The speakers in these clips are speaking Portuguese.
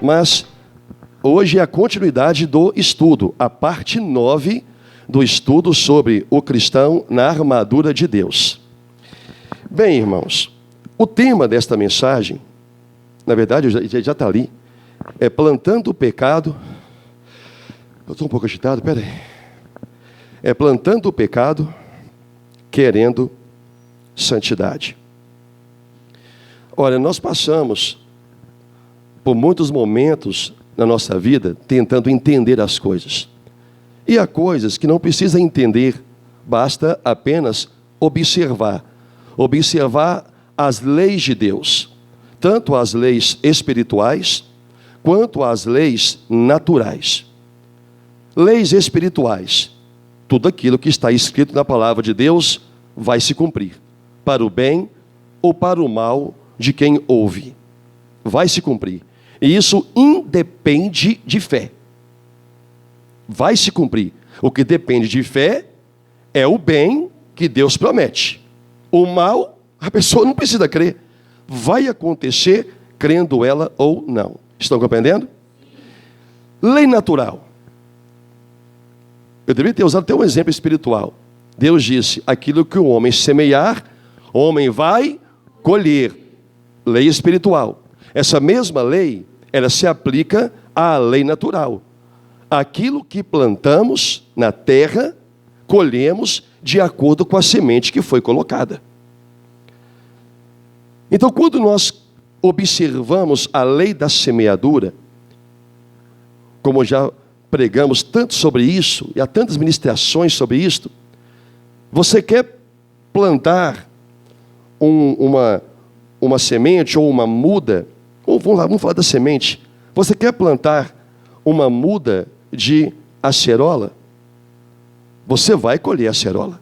Mas hoje é a continuidade do estudo, a parte 9 do estudo sobre o cristão na armadura de Deus. Bem, irmãos, o tema desta mensagem, na verdade, já está ali, é plantando o pecado. Eu estou um pouco agitado, peraí. É plantando o pecado, querendo santidade. Olha, nós passamos por muitos momentos na nossa vida tentando entender as coisas. E há coisas que não precisa entender, basta apenas observar. Observar as leis de Deus, tanto as leis espirituais, quanto as leis naturais. Leis espirituais, tudo aquilo que está escrito na palavra de Deus vai se cumprir, para o bem ou para o mal de quem ouve. Vai se cumprir. E isso independe de fé. Vai se cumprir. O que depende de fé é o bem que Deus promete. O mal, a pessoa não precisa crer. Vai acontecer, crendo ela ou não. Estão compreendendo? Lei natural. Eu deveria ter usado até um exemplo espiritual. Deus disse, aquilo que o homem semear, o homem vai colher. Lei espiritual. Essa mesma lei, ela se aplica à lei natural. Aquilo que plantamos na terra, colhemos de acordo com a semente que foi colocada. Então, quando nós observamos a lei da semeadura, como já pregamos tanto sobre isso, e há tantas ministrações sobre isto, você quer plantar uma semente ou uma muda, ou vamos falar da semente, você quer plantar uma muda de acerola, você vai colher acerola.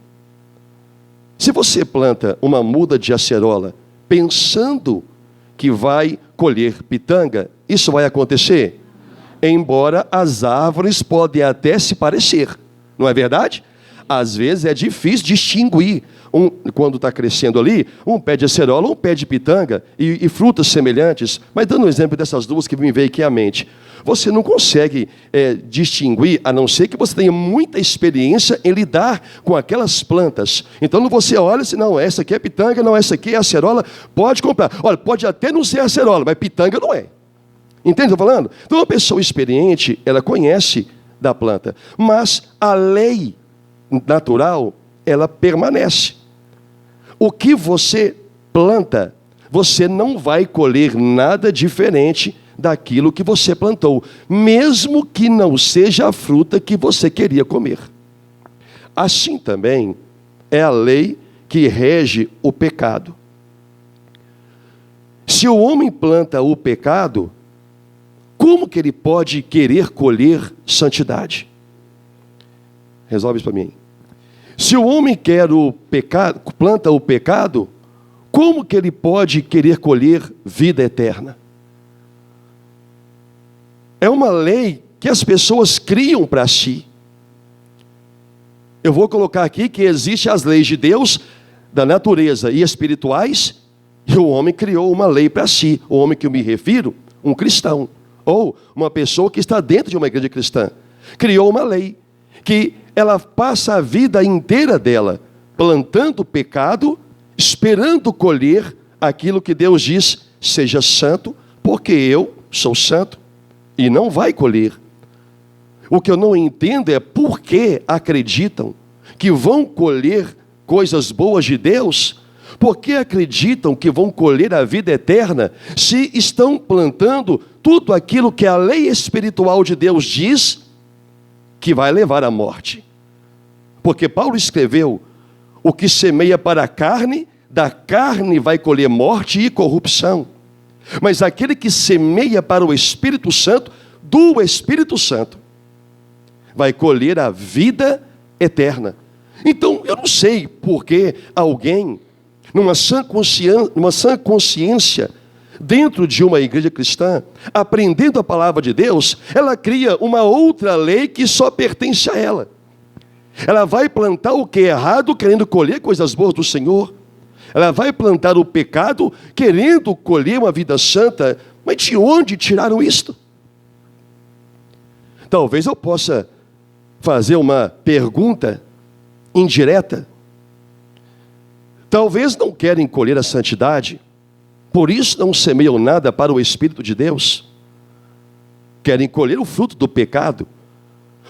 Se você planta uma muda de acerola pensando que vai colher pitanga, isso vai acontecer? Embora as árvores podem até se parecer, não é verdade? Às vezes é difícil distinguir, quando está crescendo ali, um pé de acerola, um pé de pitanga e frutas semelhantes. Mas dando um exemplo dessas duas que me veio aqui à mente, você não consegue distinguir, a não ser que você tenha muita experiência em lidar com aquelas plantas. Então você olha assim, não, essa aqui é pitanga, não, essa aqui é acerola, pode comprar. Olha, pode até não ser acerola, mas pitanga não é. Entende o que eu estou falando? Então uma pessoa experiente, ela conhece da planta, mas a lei natural, ela permanece. O que você planta, você não vai colher nada diferente daquilo que você plantou, mesmo que não seja a fruta que você queria comer. Assim também é a lei que rege o pecado. Se o homem planta o pecado, como que ele pode querer colher santidade? Resolve isso para mim. Se o homem quer o pecado, planta o pecado, como que ele pode querer colher vida eterna? É uma lei que as pessoas criam para si. Eu vou colocar aqui que existem as leis de Deus, da natureza e espirituais, e o homem criou uma lei para si. O homem que eu me refiro, um cristão, ou uma pessoa que está dentro de uma igreja cristã, criou uma lei que ela passa a vida inteira dela plantando pecado, esperando colher aquilo que Deus diz, seja santo, porque eu sou santo, e não vai colher. O que eu não entendo é por que acreditam que vão colher coisas boas de Deus, por que acreditam que vão colher a vida eterna, se estão plantando tudo aquilo que a lei espiritual de Deus diz que vai levar à morte. Porque Paulo escreveu, o que semeia para a carne, da carne vai colher morte e corrupção. Mas aquele que semeia para o Espírito Santo, do Espírito Santo, vai colher a vida eterna. Então, eu não sei por que alguém, numa sã consciência, dentro de uma igreja cristã, aprendendo a palavra de Deus, ela cria uma outra lei que só pertence a ela. Ela vai plantar o que é errado, querendo colher coisas boas do Senhor. Ela vai plantar o pecado, querendo colher uma vida santa. Mas de onde tiraram isto? Talvez eu possa fazer uma pergunta indireta. Talvez não querem colher a santidade, por isso não semeiam nada para o Espírito de Deus. Querem colher o fruto do pecado,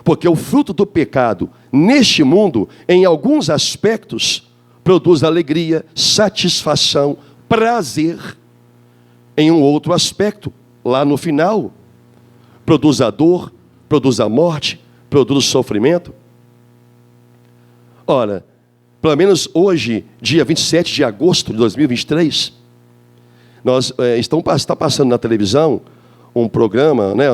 porque o fruto do pecado, neste mundo, em alguns aspectos, produz alegria, satisfação, prazer. Em um outro aspecto, lá no final, produz a dor, produz a morte, produz o sofrimento. Ora, pelo menos hoje, dia 27 de agosto de 2023, está passando na televisão um programa, né,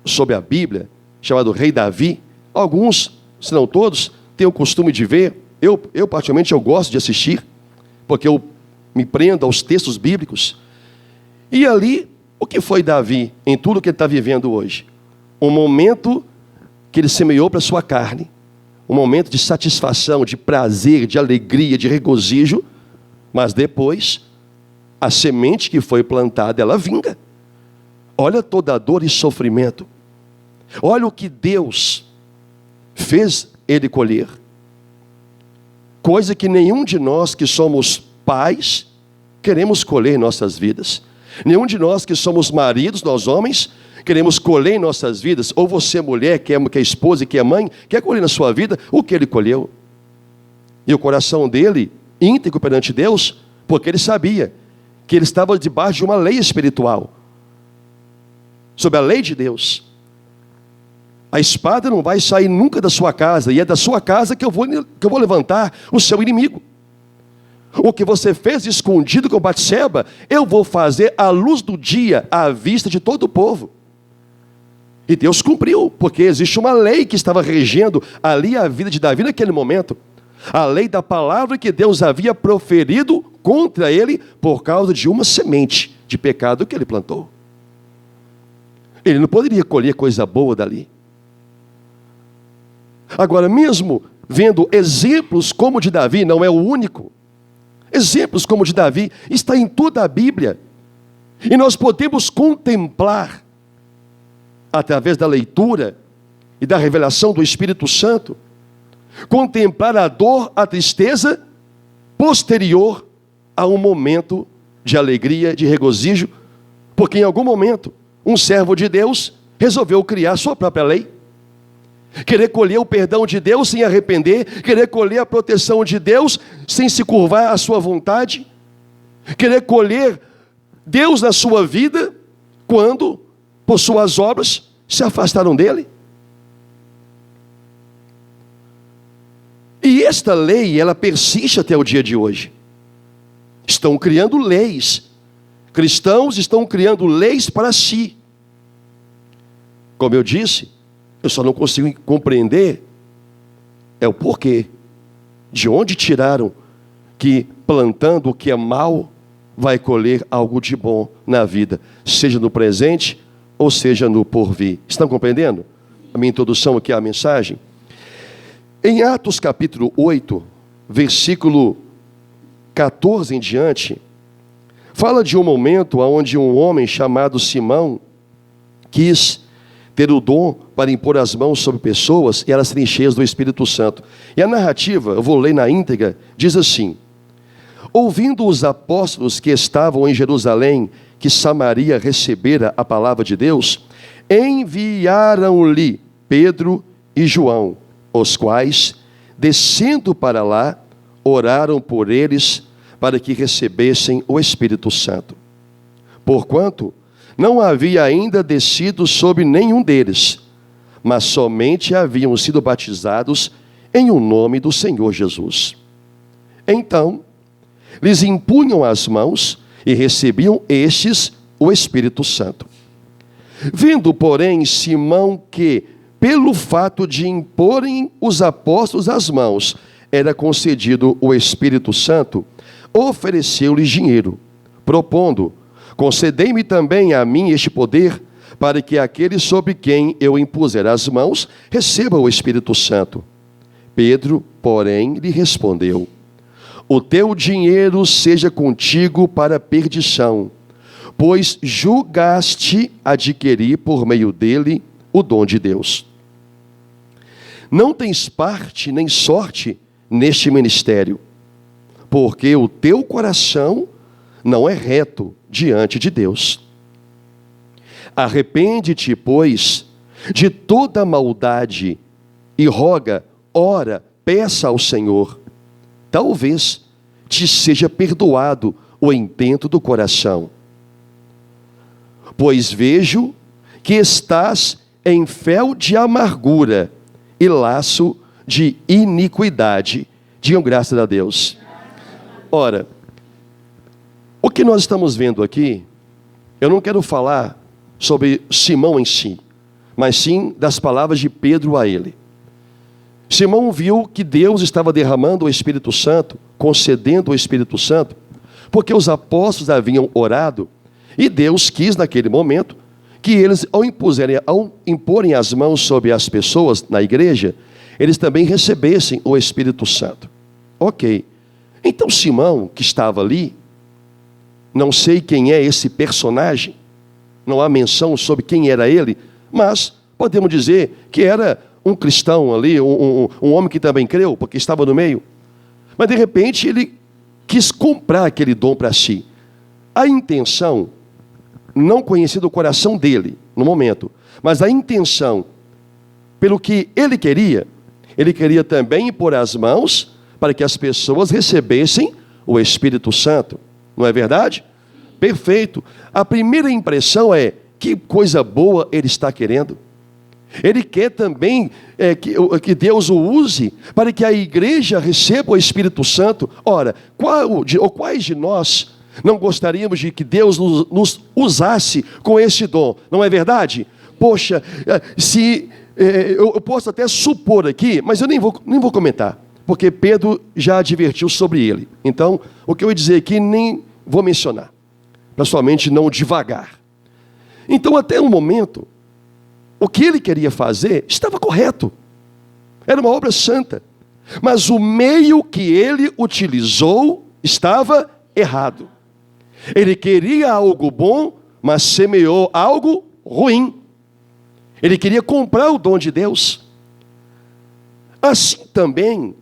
sobre a Bíblia, chamado Rei Davi. Alguns, se não todos, têm o costume de ver. Eu particularmente, eu gosto de assistir, porque eu me prendo aos textos bíblicos. E ali, o que foi Davi em tudo que ele está vivendo hoje? Um momento que ele semeou para a sua carne, um momento de satisfação, de prazer, de alegria, de regozijo, mas depois, a semente que foi plantada, ela vinga. Olha toda a dor e sofrimento. Olha o que Deus fez ele colher. Coisa que nenhum de nós que somos pais queremos colher em nossas vidas. Nenhum de nós que somos maridos, nós homens, queremos colher em nossas vidas. Ou você, mulher, que é esposa e que é mãe, quer colher na sua vida o que ele colheu. E o coração dele, íntegro perante Deus, porque ele sabia que ele estava debaixo de uma lei espiritual, sob a lei de Deus. A espada não vai sair nunca da sua casa, e é da sua casa que eu vou levantar o seu inimigo. O que você fez escondido com Batseba, eu vou fazer à luz do dia, à vista de todo o povo. E Deus cumpriu, porque existe uma lei que estava regendo ali a vida de Davi naquele momento. A lei da palavra que Deus havia proferido contra ele por causa de uma semente de pecado que ele plantou. Ele não poderia colher coisa boa dali. Agora, mesmo vendo exemplos como o de Davi, não é o único. Exemplos como o de Davi está em toda a Bíblia. E nós podemos contemplar, através da leitura e da revelação do Espírito Santo, contemplar a dor, a tristeza posterior a um momento de alegria, de regozijo, porque em algum momento um servo de Deus resolveu criar sua própria lei. Querer colher o perdão de Deus sem arrepender, querer colher a proteção de Deus sem se curvar à sua vontade, querer colher Deus na sua vida quando, por suas obras, se afastaram dele. E esta lei, ela persiste até o dia de hoje. Estão criando leis. Cristãos estão criando leis para si. Como eu disse, eu só não consigo compreender o porquê. De onde tiraram que plantando o que é mal, vai colher algo de bom na vida, seja no presente ou seja no porvir. Estão compreendendo a minha introdução aqui à mensagem? Em Atos capítulo 8, versículo 14 em diante, fala de um momento onde um homem chamado Simão quis ter o dom para impor as mãos sobre pessoas e elas serem cheias do Espírito Santo. E a narrativa, eu vou ler na íntegra, diz assim: ouvindo os apóstolos que estavam em Jerusalém, que Samaria recebera a palavra de Deus, enviaram-lhe Pedro e João, os quais, descendo para lá, oraram por eles para que recebessem o Espírito Santo. Porquanto não havia ainda descido sobre nenhum deles, mas somente haviam sido batizados em o nome do Senhor Jesus. Então, lhes impunham as mãos e recebiam estes o Espírito Santo. Vendo, porém, Simão que, pelo fato de imporem os apóstolos as mãos, era concedido o Espírito Santo, ofereceu-lhes dinheiro, propondo: concedei-me também a mim este poder, para que aquele sobre quem eu impuser as mãos receba o Espírito Santo. Pedro, porém, lhe respondeu: o teu dinheiro seja contigo para perdição, pois julgaste adquirir por meio dele o dom de Deus. Não tens parte nem sorte neste ministério, porque o teu coração não é reto diante de Deus. Arrepende-te, pois, de toda maldade e roga, ora, peça ao Senhor. Talvez te seja perdoado o intento do coração. Pois vejo que estás em fel de amargura e laço de iniquidade. Digam graças a Deus. Ora, o que nós estamos vendo aqui, eu não quero falar sobre Simão em si, mas sim das palavras de Pedro a ele. Simão viu que Deus estava derramando o Espírito Santo, concedendo o Espírito Santo, porque os apóstolos haviam orado, e Deus quis naquele momento que eles, ao imporem as mãos sobre as pessoas na igreja, eles também recebessem o Espírito Santo. Ok. Então Simão, que estava ali, não sei quem é esse personagem, não há menção sobre quem era ele, mas podemos dizer que era um cristão ali, um homem que também creu, porque estava no meio. Mas de repente ele quis comprar aquele dom para si. A intenção, não conhecida o coração dele no momento, mas a intenção, pelo que ele queria também impor as mãos para que as pessoas recebessem o Espírito Santo. Não é verdade? Perfeito. A primeira impressão é, que coisa boa ele está querendo. Ele quer também que Deus o use para que a igreja receba o Espírito Santo. Ora, quais de nós não gostaríamos de que Deus nos usasse com esse dom? Não é verdade? Poxa, eu posso até supor aqui, mas eu nem vou comentar, porque Pedro já advertiu sobre ele. Então, o que eu ia dizer aqui nem vou mencionar, para sua mente não divagar. Então, até um momento, o que ele queria fazer estava correto. Era uma obra santa. Mas o meio que ele utilizou estava errado. Ele queria algo bom, mas semeou algo ruim. Ele queria comprar o dom de Deus. Assim também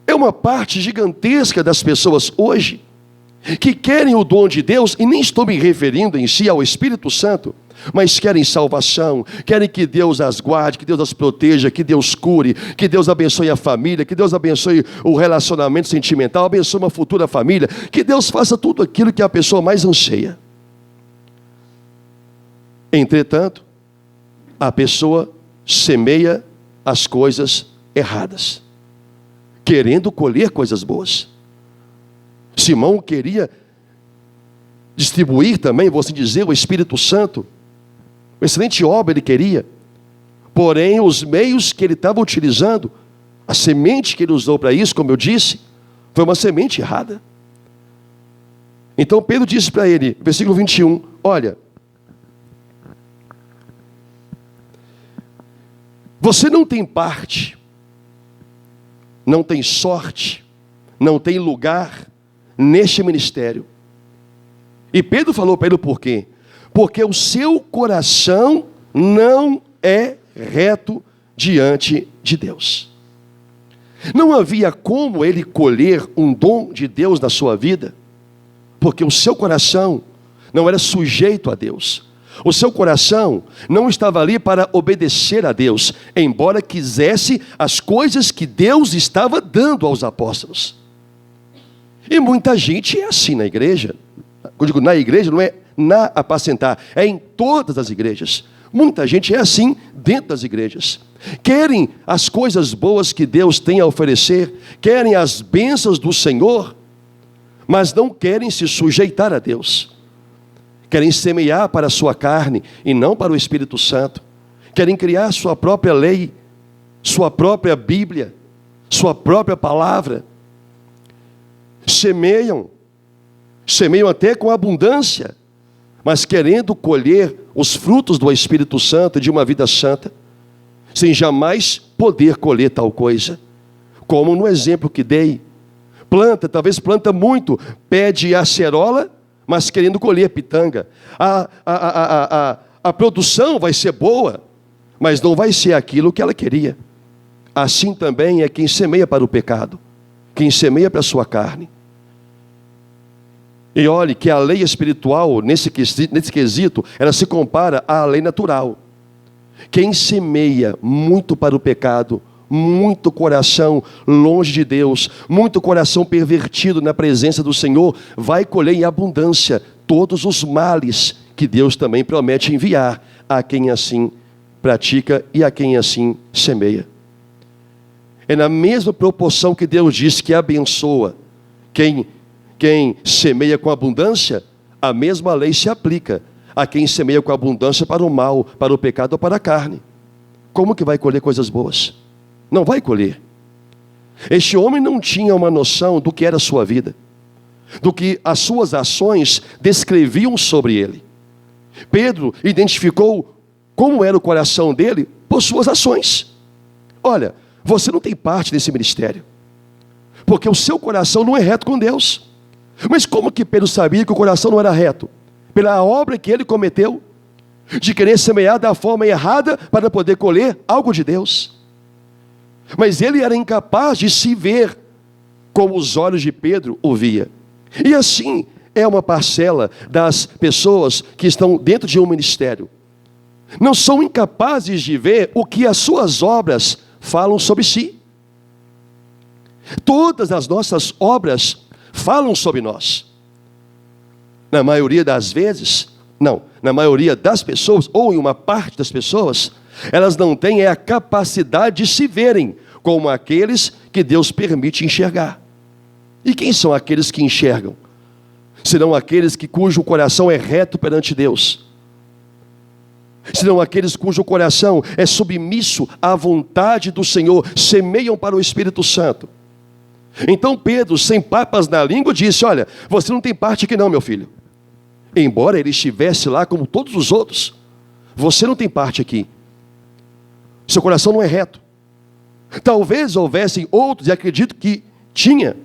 é uma parte gigantesca das pessoas hoje que querem o dom de Deus, e nem estou me referindo em si ao Espírito Santo, mas querem salvação, querem que Deus as guarde, que Deus as proteja, que Deus cure, que Deus abençoe a família, que Deus abençoe o relacionamento sentimental, abençoe uma futura família, que Deus faça tudo aquilo que a pessoa mais anseia. Entretanto, a pessoa semeia as coisas erradas, querendo colher coisas boas. Simão queria distribuir também, vou assim dizer, o Espírito Santo. Uma excelente obra ele queria. Porém, os meios que ele estava utilizando, a semente que ele usou para isso, como eu disse, foi uma semente errada. Então Pedro disse para ele, versículo 21, olha, você não tem parte, não tem sorte, não tem lugar neste ministério. E Pedro falou para ele por quê? Porque o seu coração não é reto diante de Deus. Não havia como ele colher um dom de Deus na sua vida, porque o seu coração não era sujeito a Deus. O seu coração não estava ali para obedecer a Deus, embora quisesse as coisas que Deus estava dando aos apóstolos. E muita gente é assim na igreja. Eu digo na igreja, não é na apacentar, é em todas as igrejas. Muita gente é assim dentro das igrejas. Querem as coisas boas que Deus tem a oferecer, querem as bênçãos do Senhor, mas não querem se sujeitar a Deus. Querem semear para a sua carne e não para o Espírito Santo. Querem criar sua própria lei, sua própria Bíblia, sua própria palavra. Semeiam até com abundância, mas querendo colher os frutos do Espírito Santo de uma vida santa, sem jamais poder colher tal coisa. Como no exemplo que dei, talvez planta muito, pede acerola, mas querendo colher pitanga. A produção vai ser boa, mas não vai ser aquilo que ela queria. Assim também é quem semeia para o pecado, quem semeia para a sua carne. E olhe que a lei espiritual, nesse quesito, ela se compara à lei natural. Quem semeia muito para o pecado, muito coração longe de Deus, muito coração pervertido na presença do Senhor, vai colher em abundância todos os males que Deus também promete enviar a quem assim pratica e a quem assim semeia. É na mesma proporção que Deus diz que abençoa quem semeia com abundância, a mesma lei se aplica a quem semeia com abundância para o mal, para o pecado ou para a carne. Como que vai colher coisas boas? Não vai colher. Este homem não tinha uma noção do que era a sua vida, do que as suas ações descreviam sobre ele. Pedro identificou como era o coração dele por suas ações. Olha, você não tem parte nesse ministério, porque o seu coração não é reto com Deus. Mas como que Pedro sabia que o coração não era reto? Pela obra que ele cometeu, de querer semear da forma errada para poder colher algo de Deus. Mas ele era incapaz de se ver como os olhos de Pedro o via. E assim é uma parcela das pessoas que estão dentro de um ministério. Não são incapazes de ver o que as suas obras falam sobre si. Todas as nossas obras falam sobre nós. Na maioria das vezes, não, na maioria das pessoas, ou em uma parte das pessoas, elas não têm a capacidade de se verem como aqueles que Deus permite enxergar. E quem são aqueles que enxergam? Serão aqueles cujo coração é reto perante Deus. Serão aqueles cujo coração é submisso à vontade do Senhor, semeiam para o Espírito Santo. Então Pedro, sem papas na língua, disse: olha, você não tem parte aqui não, meu filho. Embora ele estivesse lá como todos os outros, você não tem parte aqui. Seu coração não é reto. Talvez houvessem outros, e acredito que tinha,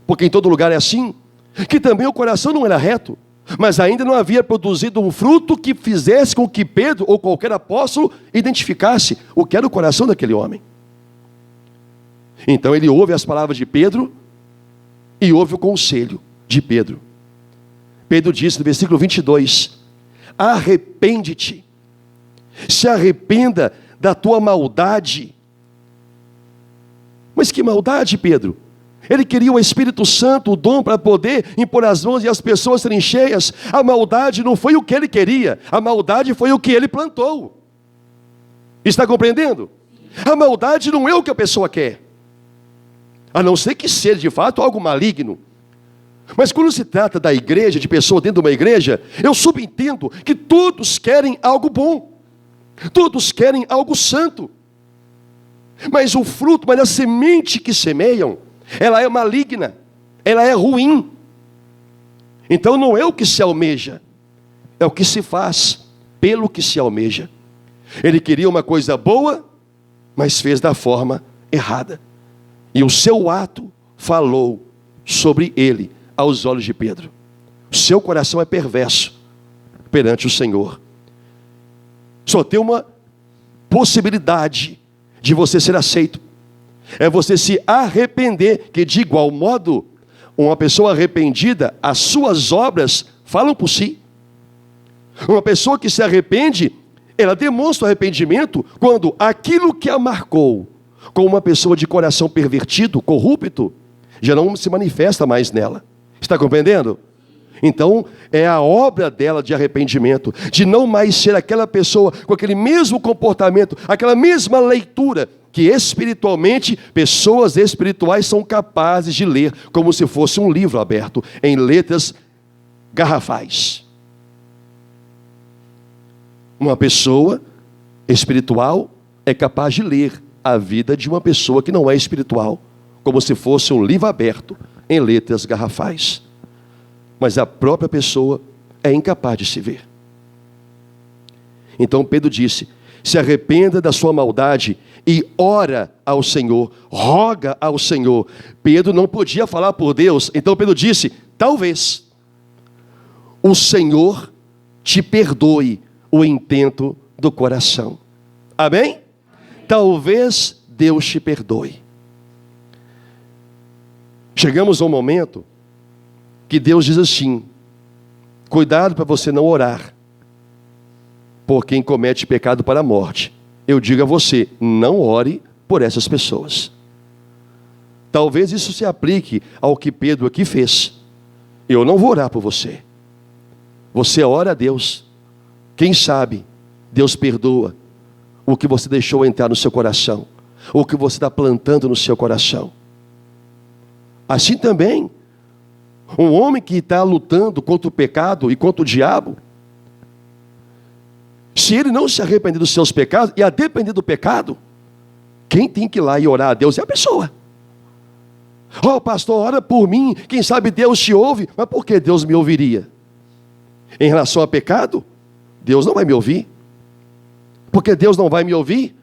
porque em todo lugar é assim, que também o coração não era reto, mas ainda não havia produzido um fruto que fizesse com que Pedro ou qualquer apóstolo identificasse o que era o coração daquele homem. Então ele ouve as palavras de Pedro e ouve o conselho de Pedro. Pedro disse no versículo 22, arrepende-te, se arrependa da tua maldade. Mas que maldade, Pedro? Ele queria o Espírito Santo, o dom para poder impor as mãos e as pessoas serem cheias. A maldade não foi o que ele queria, a maldade foi o que ele plantou. Está compreendendo? A maldade não é o que a pessoa quer, a não ser que seja de fato algo maligno. Mas quando se trata da igreja, de pessoa dentro de uma igreja, eu subentendo que todos querem algo bom, todos querem algo santo. Mas o fruto, mas a semente que semeiam, ela é maligna, ela é ruim. Então não é o que se almeja, é o que se faz pelo que se almeja. Ele queria uma coisa boa, mas fez da forma errada. E o seu ato falou sobre ele aos olhos de Pedro. O seu coração é perverso perante o Senhor. Só tem uma possibilidade de você ser aceito, é você se arrepender, que de igual modo, uma pessoa arrependida, as suas obras falam por si. Uma pessoa que se arrepende, ela demonstra o arrependimento quando aquilo que a marcou como uma pessoa de coração pervertido, corrupto, já não se manifesta mais nela. Está compreendendo? Então, é a obra dela de arrependimento, de não mais ser aquela pessoa com aquele mesmo comportamento, aquela mesma leitura, que espiritualmente, pessoas espirituais são capazes de ler, como se fosse um livro aberto, em letras garrafais. Uma pessoa espiritual é capaz de ler a vida de uma pessoa que não é espiritual, como se fosse um livro aberto, em letras garrafais. Mas a própria pessoa é incapaz de se ver. Então Pedro disse: se arrependa da sua maldade e ora ao Senhor, roga ao Senhor. Pedro não podia falar por Deus, então Pedro disse: talvez o Senhor te perdoe o intento do coração. Amém? Talvez Deus te perdoe. Chegamos a um momento que Deus diz assim: cuidado para você não orar por quem comete pecado para a morte. Eu digo a você, não ore por essas pessoas. Talvez isso se aplique ao que Pedro aqui fez. Eu não vou orar por você. Você ora a Deus. Quem sabe Deus perdoa o que você deixou entrar no seu coração, o que você está plantando no seu coração. Assim também, um homem que está lutando contra o pecado e contra o diabo, se ele não se arrepender dos seus pecados, e a depender do pecado, quem tem que ir lá e orar a Deus é a pessoa. Oh, pastor, ora por mim, quem sabe Deus te ouve. Mas por que Deus me ouviria? Em relação a pecado, Deus não vai me ouvir. Por que Deus não vai me ouvir?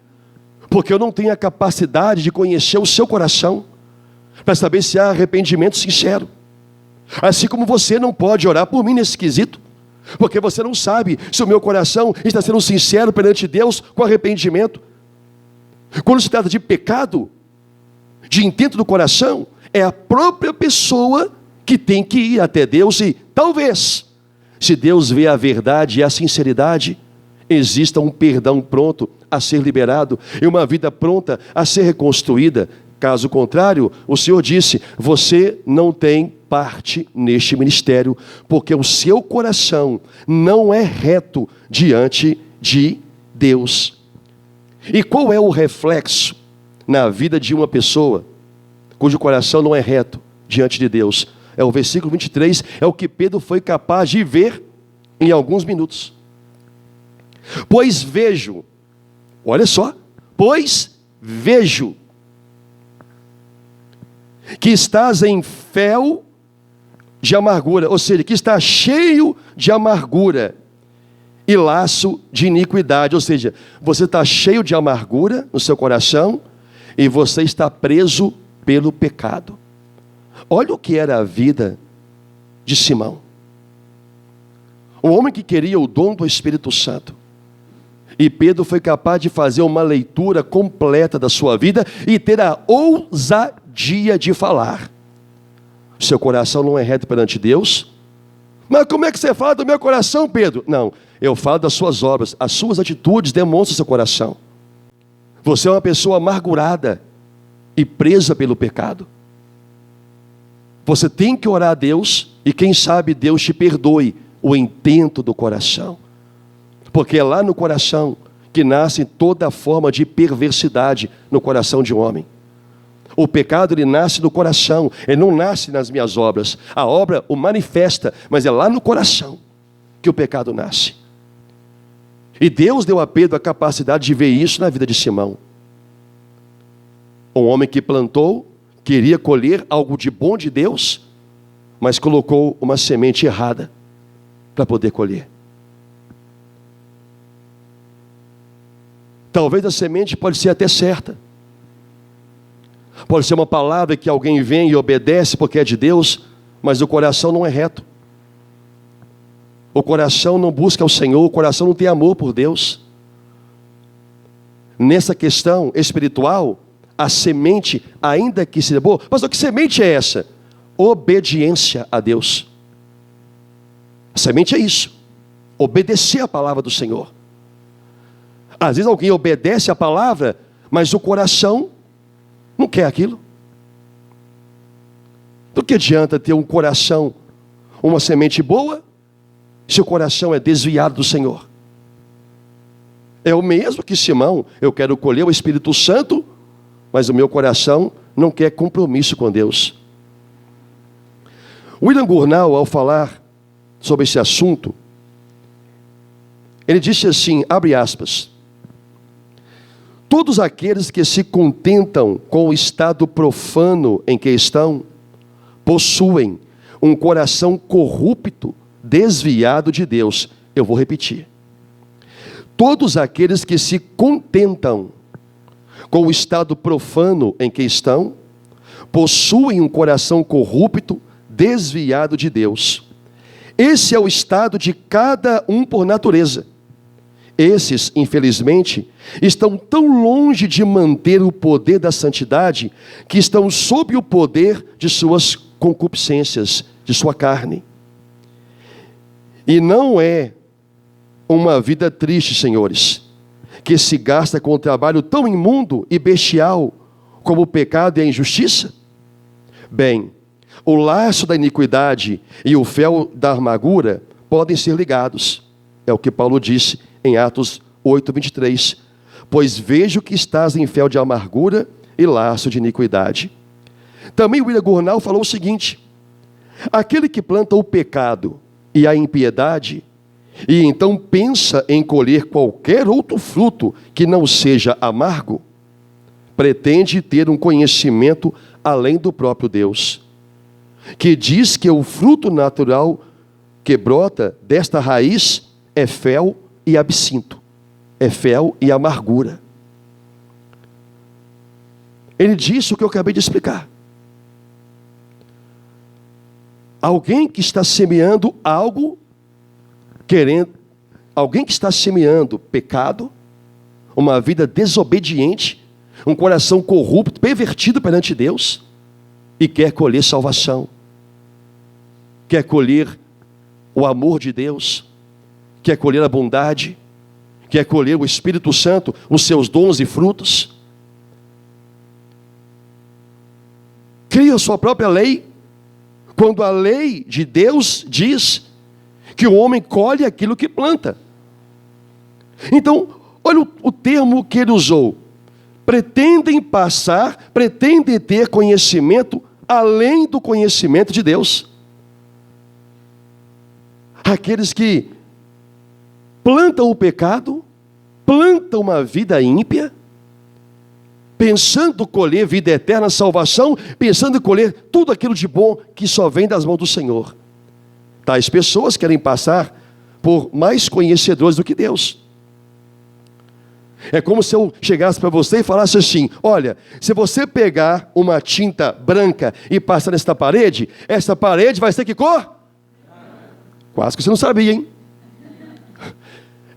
Porque eu não tenho a capacidade de conhecer o seu coração, para saber se há arrependimento sincero. Assim como você não pode orar por mim nesse quesito, porque você não sabe se o meu coração está sendo sincero perante Deus com arrependimento. Quando se trata de pecado, de intento do coração, é a própria pessoa que tem que ir até Deus e talvez, se Deus vê a verdade e a sinceridade, exista um perdão pronto a ser liberado e uma vida pronta a ser reconstruída. Caso contrário, o Senhor disse: você não tem parte neste ministério, porque o seu coração não é reto diante de Deus. E qual é o reflexo na vida de uma pessoa cujo coração não é reto diante de Deus? É o versículo 23, é o que Pedro foi capaz de ver em alguns minutos. Pois vejo, olha só, pois vejo que estás em fel de amargura, ou seja, que está cheio de amargura e laço de iniquidade, ou seja, você está cheio de amargura no seu coração e você está preso pelo pecado. Olha o que era a vida de Simão, um homem que queria o dom do Espírito Santo, e Pedro foi capaz de fazer uma leitura completa da sua vida e ter a ousadia de falar: seu coração não é reto perante Deus. Mas como é que você fala do meu coração, Pedro? Não, eu falo das suas obras, as suas atitudes demonstram seu coração. Você é uma pessoa amargurada e presa pelo pecado. Você tem que orar a Deus e quem sabe Deus te perdoe o intento do coração. Porque é lá no coração que nasce toda forma de perversidade no coração de um homem. O pecado, ele nasce no coração, ele não nasce nas minhas obras. A obra o manifesta, mas é lá no coração que o pecado nasce. E Deus deu a Pedro a capacidade de ver isso na vida de Simão. Um homem que plantou, queria colher algo de bom de Deus, mas colocou uma semente errada para poder colher. Talvez a semente pode ser até certa. Pode ser uma palavra que alguém vem e obedece porque é de Deus, mas o coração não é reto. O coração não busca o Senhor, o coração não tem amor por Deus. Nessa questão espiritual, a semente, ainda que seja boa, mas que semente é essa? Obediência a Deus. A semente é isso, obedecer a palavra do Senhor. Às vezes alguém obedece a palavra, mas o coração não quer aquilo. Do que adianta ter um coração, uma semente boa, se o coração é desviado do Senhor? É o mesmo que Simão: eu quero colher o Espírito Santo, mas o meu coração não quer compromisso com Deus. William Gurnall, ao falar sobre esse assunto, ele disse assim, abre aspas: todos aqueles que se contentam com o estado profano em que estão, possuem um coração corrupto, desviado de Deus. Eu vou repetir. Todos aqueles que se contentam com o estado profano em que estão, possuem um coração corrupto, desviado de Deus. Esse é o estado de cada um por natureza. Esses, infelizmente, estão tão longe de manter o poder da santidade que estão sob o poder de suas concupiscências, de sua carne. E não é uma vida triste, senhores, que se gasta com um trabalho tão imundo e bestial como o pecado e a injustiça? Bem, o laço da iniquidade e o fel da amargura podem ser ligados. É o que Paulo disse em Atos 8:23. Pois vejo que estás em fel de amargura e laço de iniquidade. Também William Gurnall falou o seguinte: aquele que planta o pecado e a impiedade, e então pensa em colher qualquer outro fruto que não seja amargo, pretende ter um conhecimento além do próprio Deus, que diz que o fruto natural que brota desta raiz é fel e absinto, é fel e amargura. Ele disse o que eu acabei de explicar. Alguém que está semeando algo, alguém que está semeando pecado, uma vida desobediente, um coração corrupto, pervertido perante Deus, e quer colher salvação, quer colher o amor de Deus, quer colher a bondade, quer colher o Espírito Santo, os seus dons e frutos, cria a sua própria lei, quando a lei de Deus diz que o homem colhe aquilo que planta. Então, olha o termo que ele usou: pretendem ter conhecimento além do conhecimento de Deus. Aqueles que plantam o pecado, plantam uma vida ímpia, pensando colher vida eterna, salvação, pensando em colher tudo aquilo de bom que só vem das mãos do Senhor. Tais pessoas querem passar por mais conhecedores do que Deus. É como se eu chegasse para você e falasse assim: olha, se você pegar uma tinta branca e passar nesta parede, essa parede vai ser que cor? Quase que você não sabia, hein?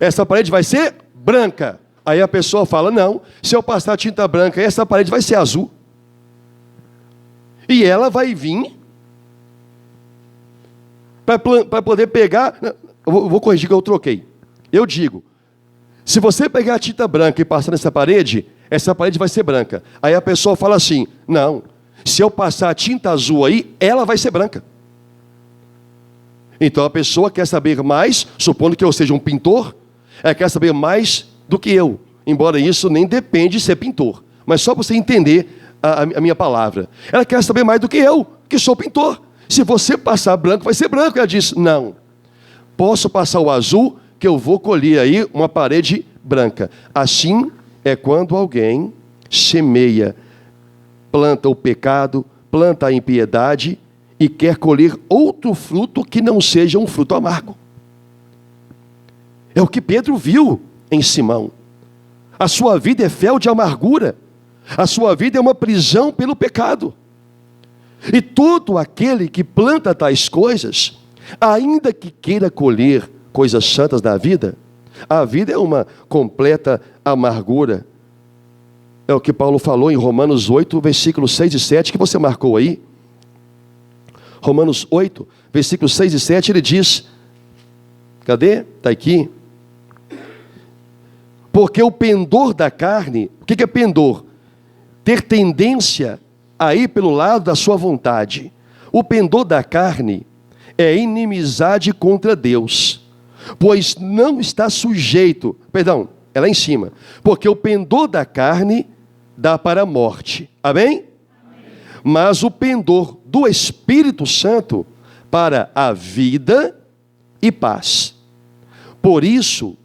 Essa parede vai ser branca. Aí a pessoa fala: não, se eu passar tinta branca, essa parede vai ser azul. E ela vai vir para poder pegar. Eu vou corrigir que eu troquei. Eu digo: se você pegar a tinta branca e passar nessa parede, essa parede vai ser branca. Aí a pessoa fala assim: não, se eu passar a tinta azul aí, ela vai ser branca. Então a pessoa quer saber mais, supondo que eu seja um pintor, ela quer saber mais do que eu, embora isso nem depende de ser pintor, mas só para você entender a minha palavra. Ela quer saber mais do que eu, que sou pintor. Se você passar branco, vai ser branco. Ela diz: não, posso passar o azul, que eu vou colher aí uma parede branca. Assim é quando alguém semeia, planta o pecado, planta a impiedade e quer colher outro fruto que não seja um fruto amargo. É o que Pedro viu em Simão. A sua vida é fel de amargura. A sua vida é uma prisão pelo pecado. E todo aquele que planta tais coisas, ainda que queira colher coisas santas da vida, a vida é uma completa amargura. É o que Paulo falou em Romanos 8, versículos 6 e 7, que você marcou aí. Romanos 8, versículos 6 e 7, ele diz, cadê? Está aqui. Porque o pendor da carne, o que é pendor? Ter tendência a ir pelo lado da sua vontade. O pendor da carne é inimizade contra Deus, pois não está sujeito, é lá em cima, porque o pendor da carne dá para a morte, amém? Mas o pendor do Espírito Santo para a vida e paz. Por isso,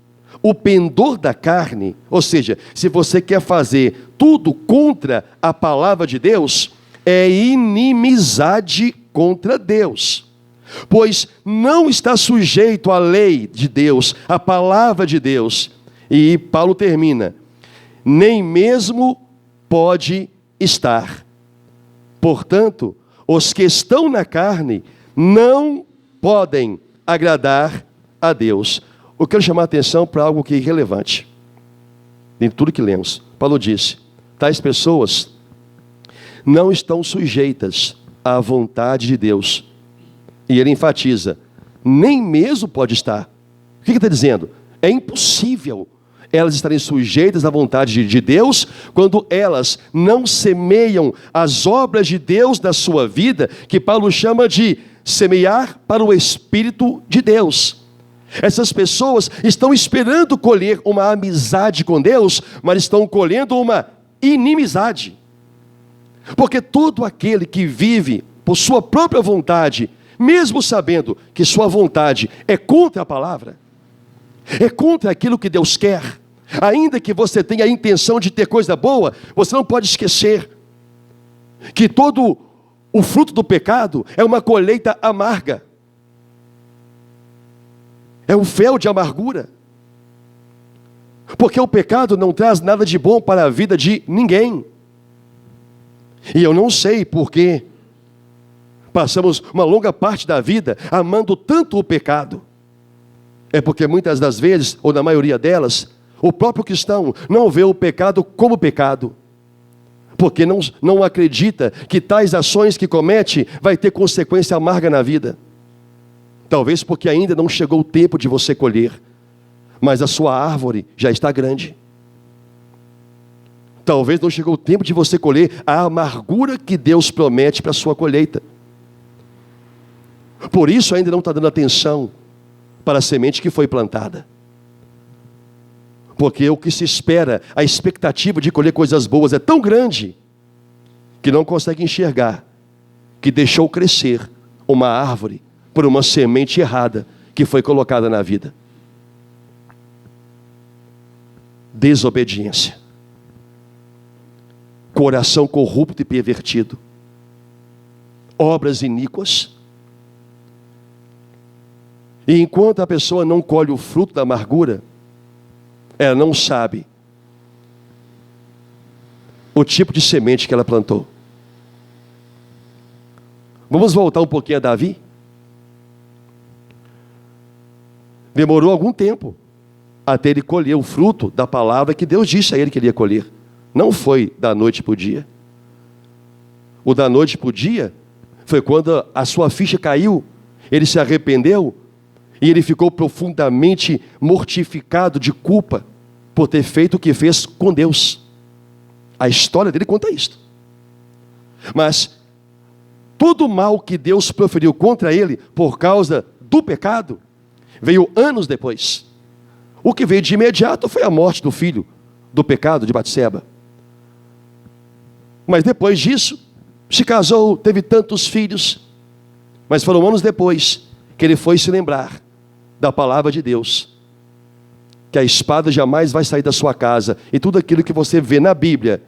o pendor da carne, ou seja, se você quer fazer tudo contra a palavra de Deus, é inimizade contra Deus, pois não está sujeito à lei de Deus, à palavra de Deus. E Paulo termina: nem mesmo pode estar. Portanto, os que estão na carne não podem agradar a Deus. eu quero chamar a atenção para algo que é irrelevante. Em tudo que lemos, Paulo disse: tais pessoas não estão sujeitas à vontade de Deus. E ele enfatiza: nem mesmo pode estar. O que ele está dizendo? É impossível elas estarem sujeitas à vontade de Deus quando elas não semeiam as obras de Deus na sua vida, que Paulo chama de semear para o Espírito de Deus. Essas pessoas estão esperando colher uma amizade com Deus, mas estão colhendo uma inimizade. Porque todo aquele que vive por sua própria vontade, mesmo sabendo que sua vontade é contra a palavra, é contra aquilo que Deus quer, ainda que você tenha a intenção de ter coisa boa, você não pode esquecer que todo o fruto do pecado é uma colheita amarga. É um fel de amargura. Porque o pecado não traz nada de bom para a vida de ninguém. E eu não sei por que passamos uma longa parte da vida amando tanto o pecado. É porque muitas das vezes, ou na maioria delas, o próprio cristão não vê o pecado como pecado. Porque não acredita que tais ações que comete vai ter consequência amarga na vida. Talvez porque ainda não chegou o tempo de você colher, mas a sua árvore já está grande. Talvez não chegou o tempo de você colher a amargura que Deus promete para a sua colheita. Por isso ainda não está dando atenção para a semente que foi plantada. Porque o que se espera, a expectativa de colher coisas boas é tão grande, que não consegue enxergar que deixou crescer uma árvore por uma semente errada que foi colocada na vida. Desobediência. Coração corrupto e pervertido. Obras iníquas. E enquanto a pessoa não colhe o fruto da amargura, ela não sabe o tipo de semente que ela plantou. Vamos voltar um pouquinho a Davi? Demorou algum tempo até ele colher o fruto da palavra que Deus disse a ele que ele ia colher. Não foi da noite para o dia. O da noite para o dia foi quando a sua ficha caiu, ele se arrependeu e ele ficou profundamente mortificado de culpa por ter feito o que fez com Deus. A história dele conta isso. Mas todo o mal que Deus proferiu contra ele por causa do pecado veio anos depois. O que veio de imediato foi a morte do filho do pecado de Batseba. Mas depois disso, se casou, teve tantos filhos. Mas foram anos depois que ele foi se lembrar da palavra de Deus, que a espada jamais vai sair da sua casa. E tudo aquilo que você vê na Bíblia,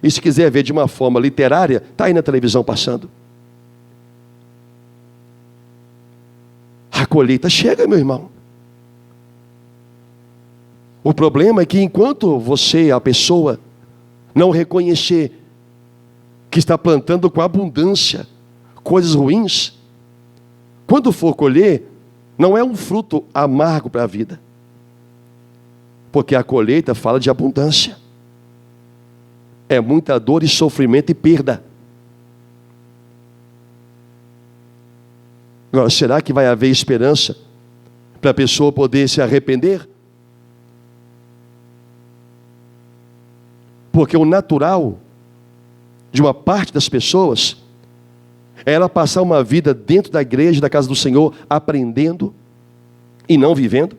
e se quiser ver de uma forma literária, está aí na televisão passando. A colheita chega, meu irmão. O problema é que enquanto você, a pessoa, não reconhecer que está plantando com abundância coisas ruins, quando for colher, não é um fruto amargo para a vida. Porque a colheita fala de abundância. É muita dor e sofrimento e perda. Agora, será que vai haver esperança para a pessoa poder se arrepender? Porque o natural de uma parte das pessoas é ela passar uma vida dentro da igreja, da casa do Senhor, aprendendo e não vivendo.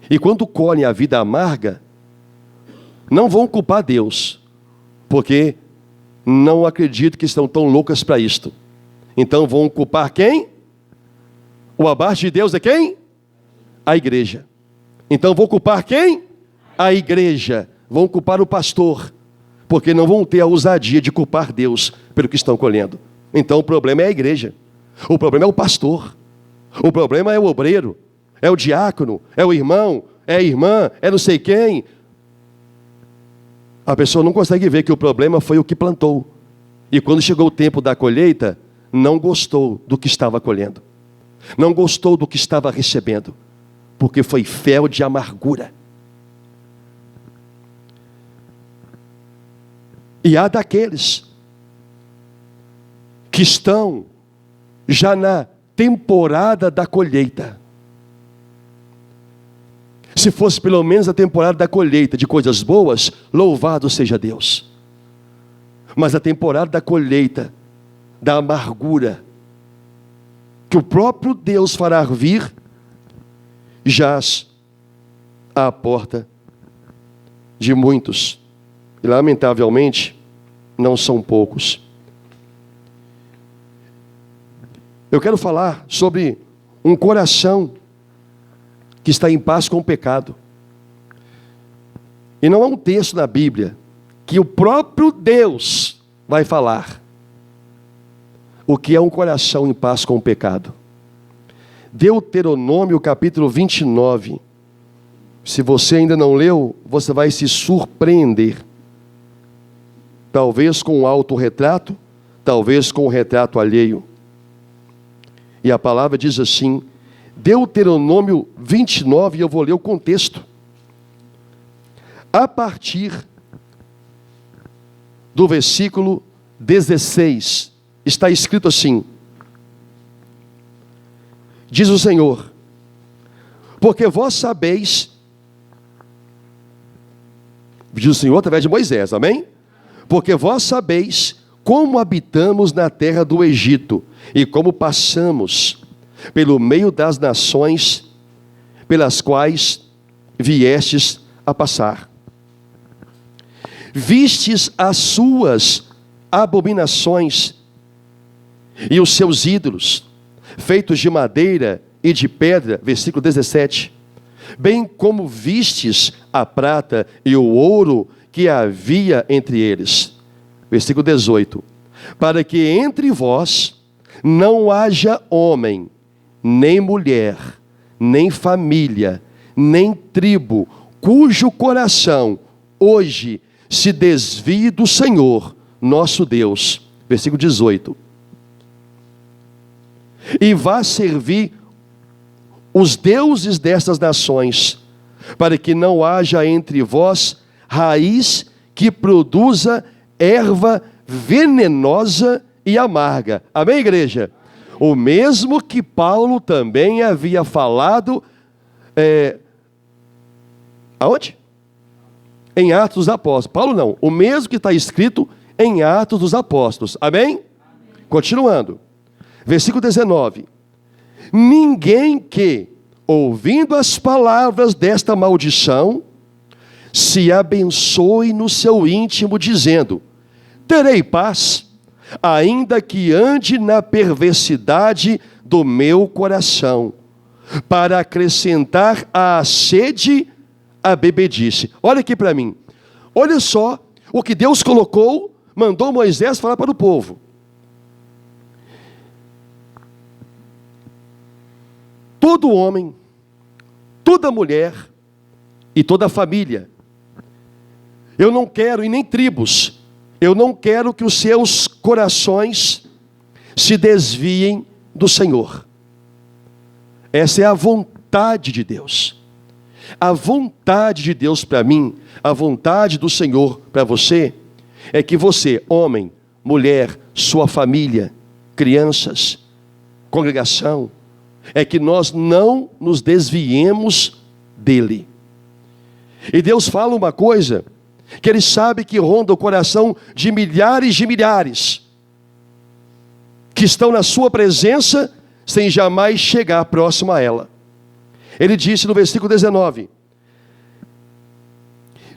E quando colhem a vida amarga, não vão culpar Deus, porque não acredito que estão tão loucas para isto. Então vão culpar quem? O abaixo de Deus é quem? A igreja. Então vão culpar quem? A igreja. Vão culpar o pastor, porque não vão ter a ousadia de culpar Deus pelo que estão colhendo. Então o problema é a igreja. O problema é o pastor. O problema é o obreiro. É o diácono. É o irmão. É a irmã. É não sei quem. A pessoa não consegue ver que o problema foi o que plantou. E quando chegou o tempo da colheita, não gostou do que estava colhendo. Não gostou do que estava recebendo. porque foi fel de amargura. E há daqueles que estão já na temporada da colheita. Se fosse pelo menos a temporada da colheita de coisas boas, louvado seja Deus. Mas a temporada da colheita, da amargura, que o próprio Deus fará vir, jaz à porta de muitos. E lamentavelmente, não são poucos. Eu quero falar sobre um coração que está em paz com o pecado. E não há um texto na Bíblia que o próprio Deus vai falar o que é um coração em paz com o pecado. Deuteronômio capítulo 29. Se você ainda não leu, você vai se surpreender. Talvez com um autorretrato, talvez com um retrato alheio. E a palavra diz assim, Deuteronômio 29, eu vou ler o contexto. A partir do versículo 16, está escrito assim, diz o Senhor, porque vós sabeis, diz o Senhor através de Moisés, amém? Porque vós sabeis como habitamos na terra do Egito, e como passamos pelo meio das nações pelas quais viestes a passar. Vistes as suas abominações e os seus ídolos, feitos de madeira e de pedra, versículo 17, bem como vistes a prata e o ouro que havia entre eles. Versículo 18, para que entre vós não haja homem, nem mulher, nem família, nem tribo, cujo coração hoje se desvie do Senhor, nosso Deus. Versículo 18. E vá servir os deuses destas nações, para que não haja entre vós raiz que produza erva venenosa e amarga. Amém, igreja? O mesmo que Paulo também havia falado, aonde? Em Atos dos Apóstolos. Paulo não, o mesmo que está escrito em Atos dos Apóstolos. Amém? Amém. Continuando. Versículo 19. Ninguém que, ouvindo as palavras desta maldição, se abençoe no seu íntimo, dizendo, terei paz, ainda que ande na perversidade do meu coração, para acrescentar à sede a bebedice. Olha aqui para mim. Olha só o que Deus colocou, mandou Moisés falar para o povo. Todo homem, toda mulher e toda família. Eu não quero, e nem tribos, eu não quero que os seus corações se desviem do Senhor. Essa é a vontade de Deus. A vontade de Deus para mim, a vontade do Senhor para você, é que você, homem, mulher, sua família, crianças, congregação, é que nós não nos desviemos dele. E Deus fala uma coisa, que Ele sabe que ronda o coração de milhares, que estão na sua presença, sem jamais chegar próximo a ela. Ele disse no versículo 19,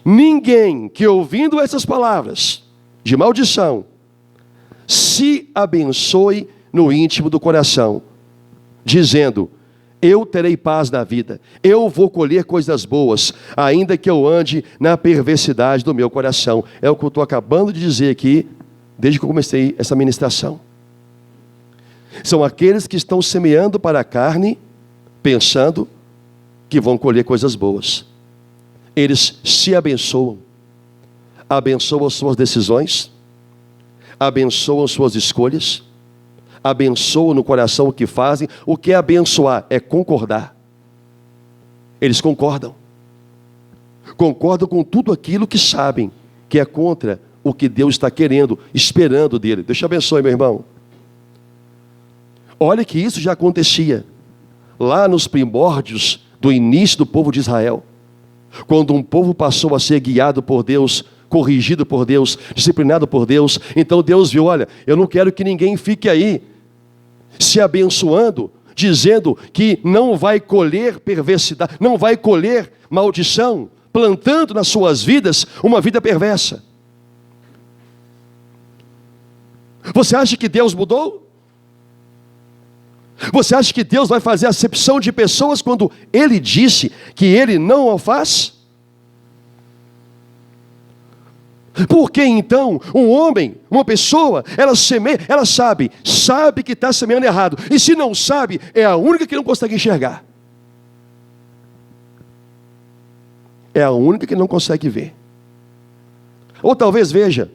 ninguém que ouvindo essas palavras de maldição, se abençoe no íntimo do coração, dizendo, eu terei paz na vida, eu vou colher coisas boas, ainda que eu ande na perversidade do meu coração. É o que eu estou acabando de dizer aqui, desde que eu comecei essa ministração. São aqueles que estão semeando para a carne, pensando que vão colher coisas boas. Eles se abençoam, abençoam suas decisões, abençoam suas escolhas, abençoam no coração o que fazem. O que é abençoar? É concordar. eles concordam. Concordam com tudo aquilo que sabem que é contra o que Deus está querendo, esperando dele. Deus te abençoe, meu irmão. Olha que isso já acontecia lá nos primórdios do início do povo de Israel. Quando um povo passou a ser guiado por Deus, corrigido por Deus, disciplinado por Deus, então Deus viu, olha, eu não quero que ninguém fique aí se abençoando, dizendo que não vai colher perversidade, não vai colher maldição, plantando nas suas vidas uma vida perversa. Você acha que Deus mudou? Você acha que Deus vai fazer acepção de pessoas quando Ele disse que Ele não o faz? Por que então um homem, uma pessoa, ela sabe que está semeando errado, e se não sabe, é a única que não consegue enxergar. É a única que não consegue ver. Ou talvez veja,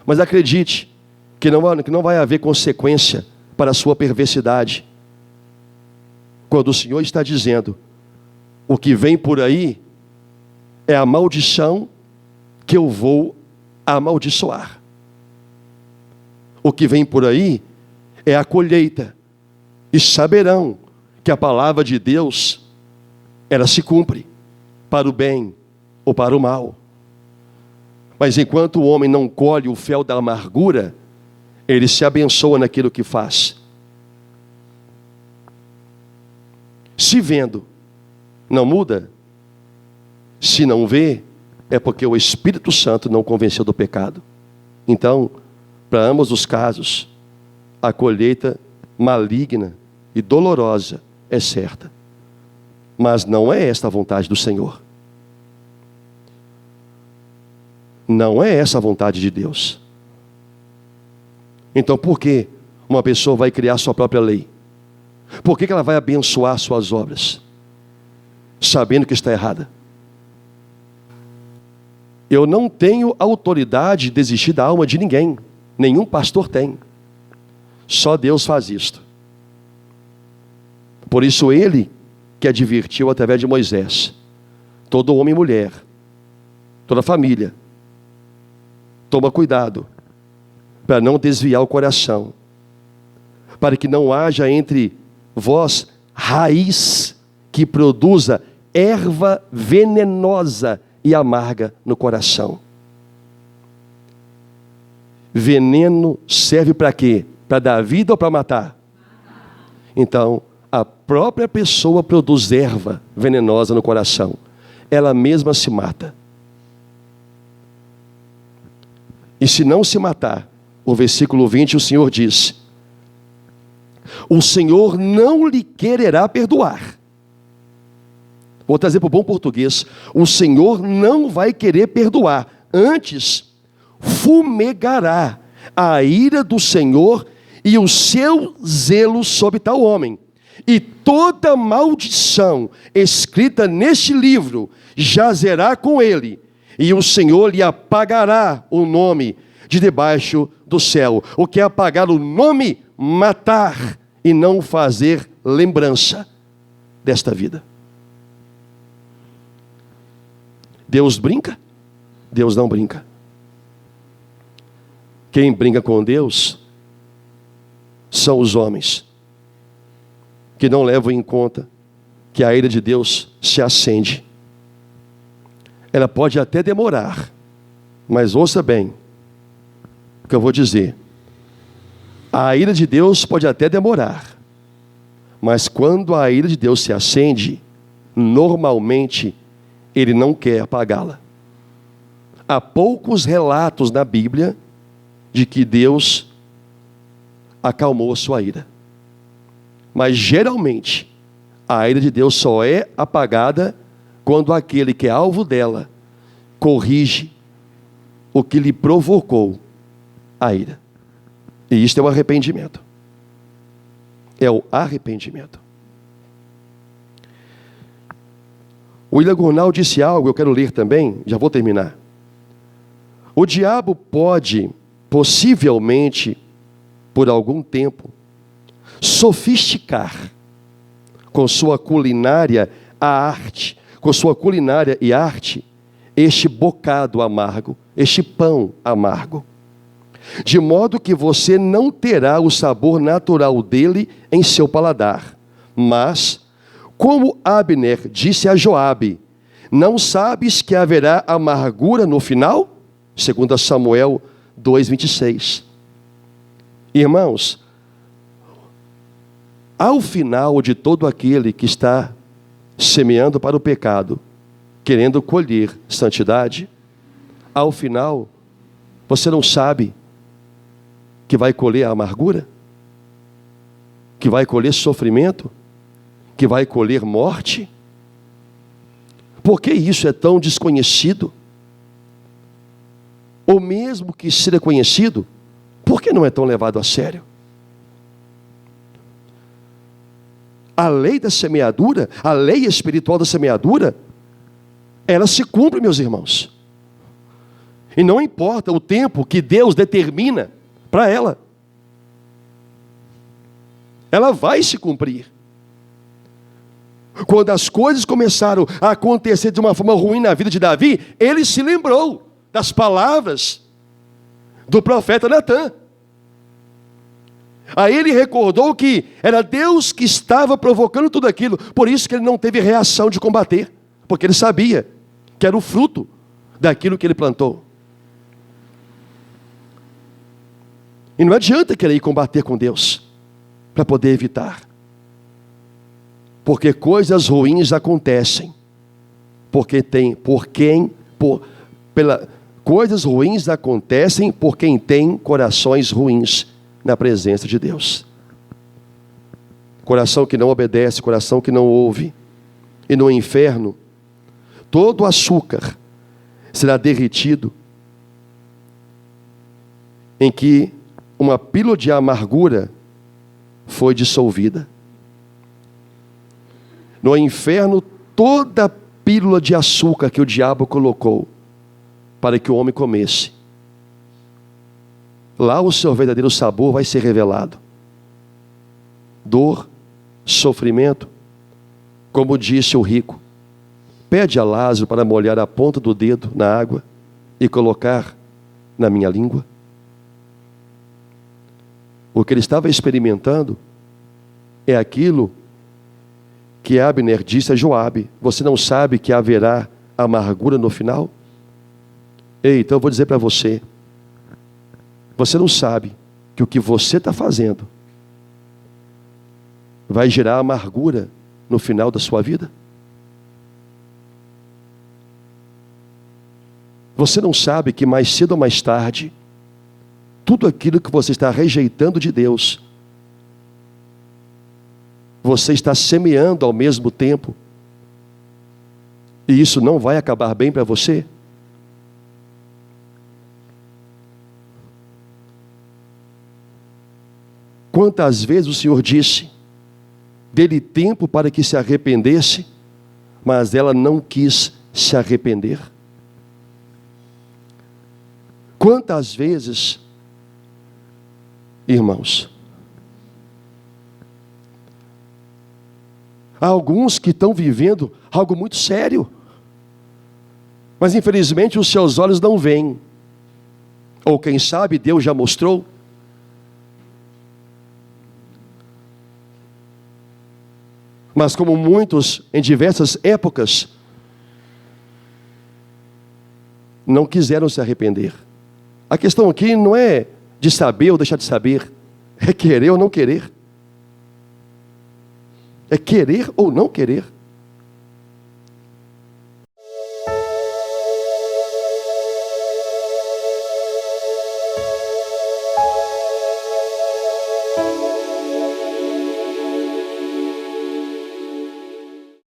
mas acredite que não vai haver consequência para a sua perversidade. Quando o Senhor está dizendo, o que vem por aí é a maldição que eu vou amaldiçoar. O que vem por aí é a colheita. E saberão que a palavra de Deus, ela se cumpre para o bem ou para o mal. Mas enquanto o homem não colhe o fel da amargura, ele se abençoa naquilo que faz. Se vendo, não muda. Se não vê, é porque o Espírito Santo não convenceu do pecado. Então, para ambos os casos, a colheita maligna e dolorosa é certa. Mas não é esta a vontade do Senhor. Não é essa a vontade de Deus. Então por que uma pessoa vai criar sua própria lei? Por que ela vai abençoar suas obras? Sabendo que está errada. Eu não tenho autoridade de desistir da alma de ninguém. Nenhum pastor tem. Só Deus faz isto. Por isso Ele que advertiu através de Moisés. Todo homem e mulher, toda família, toma cuidado para não desviar o coração, para que não haja entre vós raiz que produza erva venenosa e amarga no coração. Veneno serve para quê? Para dar vida ou para matar? Então, a própria pessoa produz erva venenosa no coração. Ela mesma se mata. E se não se matar, o versículo 20, o Senhor diz: o Senhor não lhe quererá perdoar. Vou trazer para o bom português. O Senhor não vai querer perdoar. Antes, fumegará a ira do Senhor e o seu zelo sobre tal homem. E toda maldição escrita neste livro jazerá com ele. E o Senhor lhe apagará o nome de debaixo do céu. O que é apagar o nome? Matar e não fazer lembrança desta vida. Deus brinca? Deus não brinca. Quem brinca com Deus são os homens, que não levam em conta que a ira de Deus se acende. Ela pode até demorar, mas ouça bem o que eu vou dizer. A ira de Deus pode até demorar, mas quando a ira de Deus se acende, normalmente Ele não quer apagá-la. Há poucos relatos na Bíblia de que Deus acalmou a sua ira. Mas geralmente, a ira de Deus só é apagada quando aquele que é alvo dela corrige o que lhe provocou a ira. E isto é o arrependimento. É o arrependimento. O William Gurnall disse algo, eu quero ler também, já vou terminar. O diabo pode, possivelmente, por algum tempo, sofisticar com sua culinária a arte, com sua culinária e arte, este bocado amargo, este pão amargo. De modo que você não terá o sabor natural dele em seu paladar. Mas, como Abner disse a Joabe, não sabes que haverá amargura no final? 2 Samuel 2,26. Irmãos, ao final de todo aquele que está semeando para o pecado, querendo colher santidade, ao final, você não sabe que vai colher a amargura? Que vai colher sofrimento? Que vai colher morte? Por que isso é tão desconhecido? Ou mesmo que seja conhecido, por que não é tão levado a sério? A lei da semeadura, a lei espiritual da semeadura, ela se cumpre, meus irmãos. E não importa o tempo que Deus determina para ela. Ela vai se cumprir. Quando as coisas começaram a acontecer de uma forma ruim na vida de Davi, ele se lembrou das palavras do profeta Natã. Aí ele recordou que era Deus que estava provocando tudo aquilo. Por isso que ele não teve reação de combater. Porque ele sabia que era o fruto daquilo que ele plantou. E não adianta querer ir combater com Deus para poder evitar. Porque coisas ruins acontecem. Coisas ruins acontecem por quem tem corações ruins na presença de Deus. Coração que não obedece, coração que não ouve. E no inferno, todo o açúcar será derretido, em que uma pílula de amargura foi dissolvida. No inferno, toda pílula de açúcar que o diabo colocou para que o homem comesse, lá o seu verdadeiro sabor vai ser revelado. Dor, sofrimento, como disse o rico, pede a Lázaro para molhar a ponta do dedo na água e colocar na minha língua. O que ele estava experimentando é aquilo que Abner disse a Joabe: você não sabe que haverá amargura no final? Ei, então eu vou dizer para você, você não sabe que o que você está fazendo vai gerar amargura no final da sua vida? Você não sabe que mais cedo ou mais tarde, tudo aquilo que você está rejeitando de Deus, você está semeando ao mesmo tempo, e isso não vai acabar bem para você? Quantas vezes o Senhor disse, dê-lhe tempo para que se arrependesse, mas ela não quis se arrepender? Quantas vezes, irmãos, há alguns que estão vivendo algo muito sério, mas infelizmente os seus olhos não veem, ou quem sabe Deus já mostrou. Mas como muitos em diversas épocas não quiseram se arrepender. A questão aqui não é de saber ou deixar de saber, é querer ou não querer. É querer ou não querer.